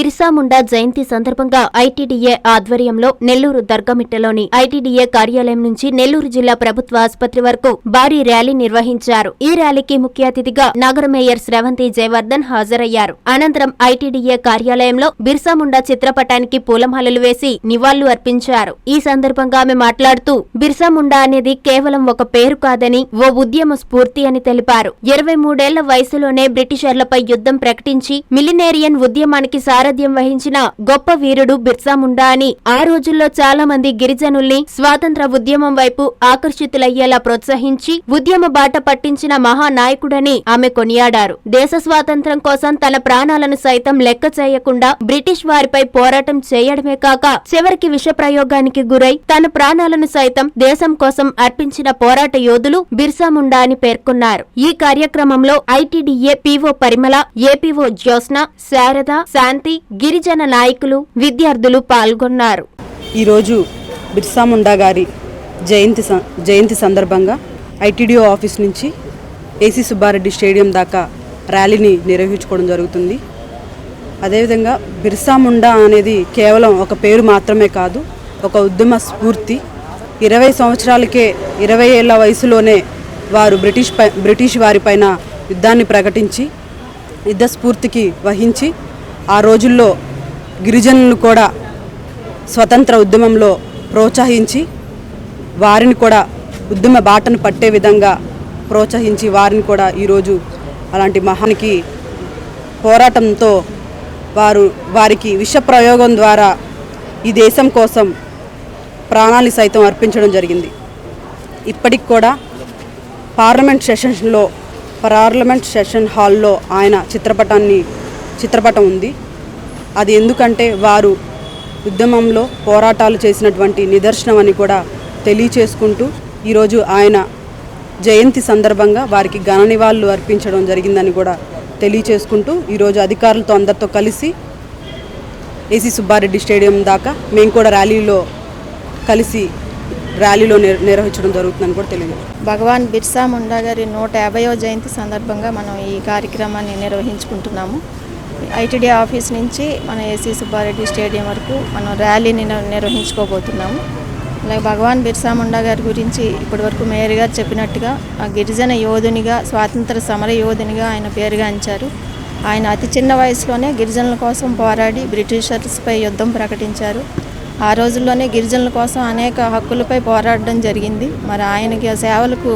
బిర్సా ముండా జయంతి సందర్భంగా ఐటీడీఏ ఆధ్వర్యంలో నెల్లూరు దర్గమిట్టలోని ఐటీడీఏ కార్యాలయం నుంచి నెల్లూరు జిల్లా ప్రభుత్వ ఆసుపత్రి వరకు భారీ ర్యాలీ నిర్వహించారు. ఈ ర్యాలీకి ముఖ్య అతిథిగా నగర మేయర్ శ్రవంతి జయవర్ధన్ హాజరయ్యారు. అనంతరం ఐటీడీఏ కార్యాలయంలో బిర్సా ముండా చిత్రపటానికి పూలమాలలు వేసి నివాళులు అర్పించారు. ఈ సందర్భంగా ఆమె మాట్లాడుతూ బిర్సా ముండా అనేది కేవలం ఒక పేరు కాదని ఓ ఉద్యమ స్ఫూర్తి అని తెలిపారు. 23 వయసులోనే బ్రిటిషర్లపై యుద్ధం ప్రకటించి మిలినేరియన్ ఉద్యమానికి సారథ్యం వహించిన గొప్ప వీరుడు బిర్సా ముండా అని, ఆ రోజుల్లో చాలా మంది గిరిజనుల్ని స్వాతంత్ర ఉద్యమం వైపు ఆకర్షితులయ్యేలా ప్రోత్సహించి ఉద్యమ బాట పట్టించిన మహానాయకుడని ఆమె కొనియాడారు. దేశ స్వాతంత్ర్యం కోసం తన ప్రాణాలను సైతం లెక్క చేయకుండా బ్రిటిష్ వారిపై పోరాటం చేయడమే కాక చివరికి విష ప్రయోగానికి గురై తన ప్రాణాలను సైతం దేశం కోసం అర్పించిన పోరాట యోధులు బిర్సా ముండా అని పేర్కొన్నారు. ఈ కార్యక్రమంలో ఐటీడీఏ పీఓ పరిమళ, ఏపీఓ జ్యోత్స్న, శారద, శాంతి, గిరిజన నాయకులు, విద్యార్థులు పాల్గొన్నారు. ఈరోజు బిర్సా ముండా గారి జయంతి సందర్భంగా ఐటీడీఓ ఆఫీస్ నుంచి ఏసీ సుబ్బారెడ్డి స్టేడియం దాకా ర్యాలీని నిర్వహించుకోవడం జరుగుతుంది. అదేవిధంగా బిర్సా ముండా అనేది కేవలం ఒక పేరు మాత్రమే కాదు, ఒక ఉద్యమ స్ఫూర్తి. 20 సంవత్సరాలకే 20 ఏళ్ల వయసులోనే వారు బ్రిటిష్ వారిపైన యుద్ధాన్ని ప్రకటించి యుద్ధ స్ఫూర్తికి వహించి ఆ రోజుల్లో గిరిజనులను కూడా స్వతంత్ర ఉద్యమంలో ప్రోత్సహించి వారిని కూడా ఉద్యమ బాటను పట్టే విధంగా ప్రోత్సహించి వారిని కూడా ఈరోజు అలాంటి మహానికి పోరాటంతో వారికి విష ప్రయోగం ద్వారా ఈ దేశం కోసం ప్రాణాలు సైతం అర్పించడం జరిగింది. ఇప్పటికి కూడా పార్లమెంట్ సెషన్ హాల్లో ఆయన చిత్రపటం ఉంది. అది ఎందుకంటే వారు ఉద్యమంలో పోరాటాలు చేసినటువంటి నిదర్శనం అని కూడా తెలియచేసుకుంటూ ఈరోజు ఆయన జయంతి సందర్భంగా వారికి ఘన నివాళులు అర్పించడం జరిగిందని కూడా తెలియచేసుకుంటూ ఈరోజు అధికారులతో అందరితో కలిసి ఏసీ సుబ్బారెడ్డి స్టేడియం దాకా మేము కూడా ర్యాలీలో నిర్వహించడం జరుగుతుందని కూడా తెలియదు. భగవాన్ బిర్సా ముండా గారి 150వ జయంతి సందర్భంగా మనం ఈ కార్యక్రమాన్ని నిర్వహించుకుంటున్నాము. ఐటీడీ ఆఫీస్ నుంచి మన ఏసీ సుబ్బారెడ్డి స్టేడియం వరకు మనం ర్యాలీని నిర్వహించుకోబోతున్నాము. అలాగే భగవాన్ బిర్సా ముండా గారి గురించి ఇప్పటివరకు మేయర్ గారు చెప్పినట్టుగా ఆ గిరిజన యోధునిగా, స్వాతంత్ర సమర యోధునిగా ఆయన పేరుగాంచారు. ఆయన అతి చిన్న వయసులోనే గిరిజనుల కోసం పోరాడి బ్రిటిషర్స్పై యుద్ధం ప్రకటించారు. ఆ రోజుల్లోనే గిరిజనుల కోసం అనేక హక్కులపై పోరాడడం జరిగింది. మరి ఆయనకి ఆ సేవలకు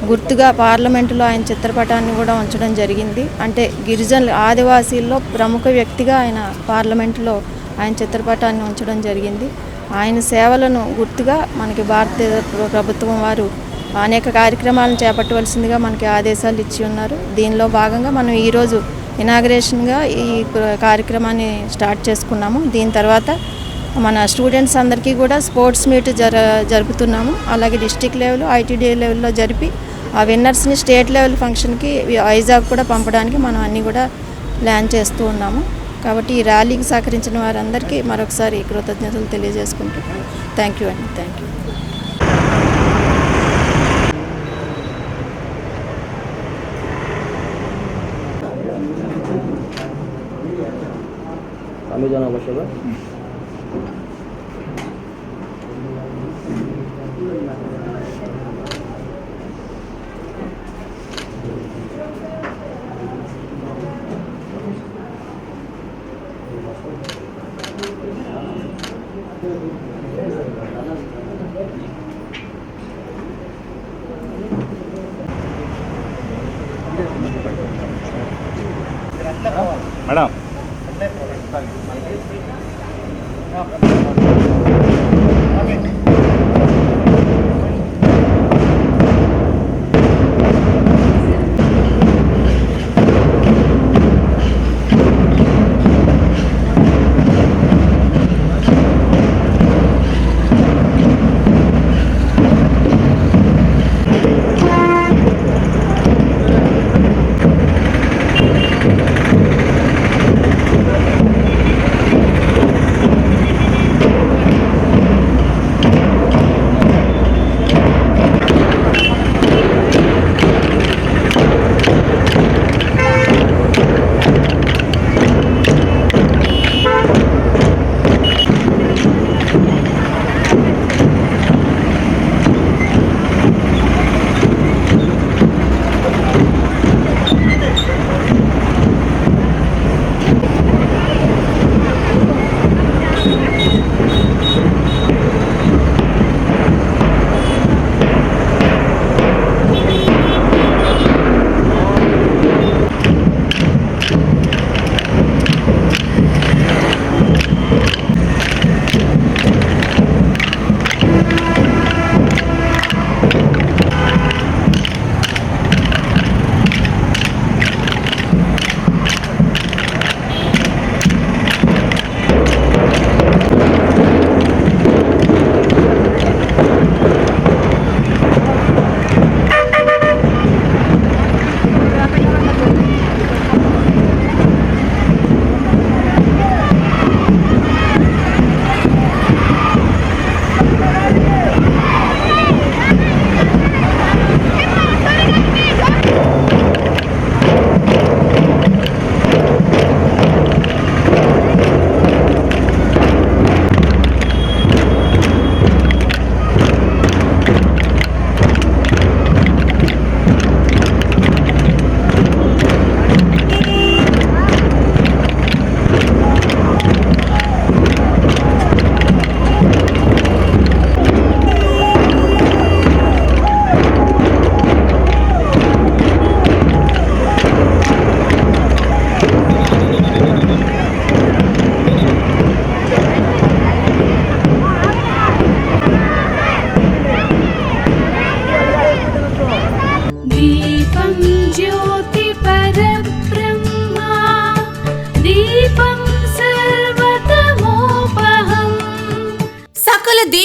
గుర్తుగా పార్లమెంటులో ఆయన చిత్రపటాన్ని కూడా ఉంచడం జరిగింది. అంటే గిరిజనులు, ఆదివాసీల్లో ప్రముఖ వ్యక్తిగా ఆయన పార్లమెంటులో ఆయన చిత్రపటాన్ని ఉంచడం జరిగింది. ఆయన సేవలను గుర్తుగా మనకి భారతీయ ప్రభుత్వం వారు అనేక కార్యక్రమాలను చేపట్టవలసిందిగా మనకి ఆదేశాలు ఇచ్చి ఉన్నారు. దీనిలో భాగంగా మనం ఈరోజు ఇనాగ్రేషన్గా ఈ కార్యక్రమాన్ని స్టార్ట్ చేసుకున్నాము. దీని తర్వాత మన స్టూడెంట్స్ అందరికీ కూడా స్పోర్ట్స్ మీట్ జరుపుతున్నాము. అలాగే డిస్ట్రిక్ట్ లెవెల్, ఐటీడీఏ లెవెల్లో జరిపి ఆ విన్నర్స్ని స్టేట్ లెవెల్ ఫంక్షన్కి వైజాగ్ కూడా పంపడానికి మనం అన్నీ కూడా ప్లాన్ చేస్తూ ఉన్నాము. కాబట్టి ఈ ర్యాలీకి సహకరించిన వారందరికీ మరొకసారి కృతజ్ఞతలు తెలియజేసుకుంటూ థ్యాంక్ యూ అండి. Thank you. మేడం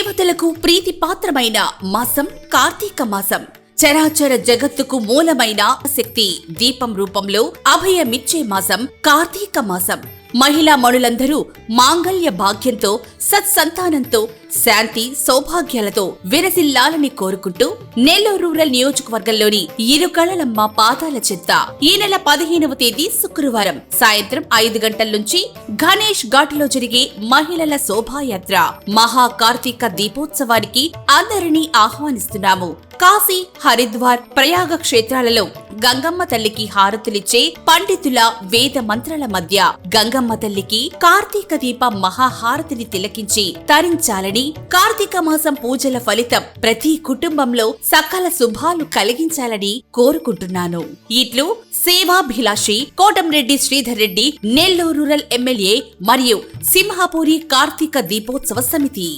దేవతలకు ప్రీతిపాత్రమైన మాసం కార్తీక మాసం. చరాచర జగత్తుకు మూలమైన శక్తి దీపం రూపంలో అభయమిచ్చే మాసం కార్తీక మాసం. మహిళా మణులందరూ మాంగళ్య భాగ్యంతో సత్సంతానంతో శాంతి సౌభాగ్యాలతో విరసిల్లాలని కోరుకుంటూ నెల్లూరు రూరల్ నియోజకవర్గంలోని ఇరుకళలమ్మ పాదాల చెంత ఈ నెల 15వ తేదీ శుక్రవారం సాయంత్రం 5 గంటల నుంచి గణేష్ ఘాట్లో జరిగే మహిళల శోభాయాత్ర మహా కార్తీక దీపోత్సవానికి అందరినీ ఆహ్వానిస్తున్నాము. కాశీ హరిద్వార్ ప్రయాగ క్షేత్రాలలో గంగమ్మ తల్లికి హారతులిచ్చే పండితుల వేద మంత్రాల మధ్య గంగమ్మ తల్లికి కార్తీక దీప మహాహారతిని తిలకించి తరించాలని, కార్తీక మాసం పూజల ఫలితం ప్రతి కుటుంబంలో సకల శుభాలు కలిగించాలని కోరుకుంటున్నాను. ఇట్లు సేవాభిలాషి కోటంరెడ్డి శ్రీధర్ రెడ్డి, నెల్లూరు రూరల్ ఎమ్మెల్యే మరియు సింహాపూరి కార్తీక దీపోత్సవ సమితి.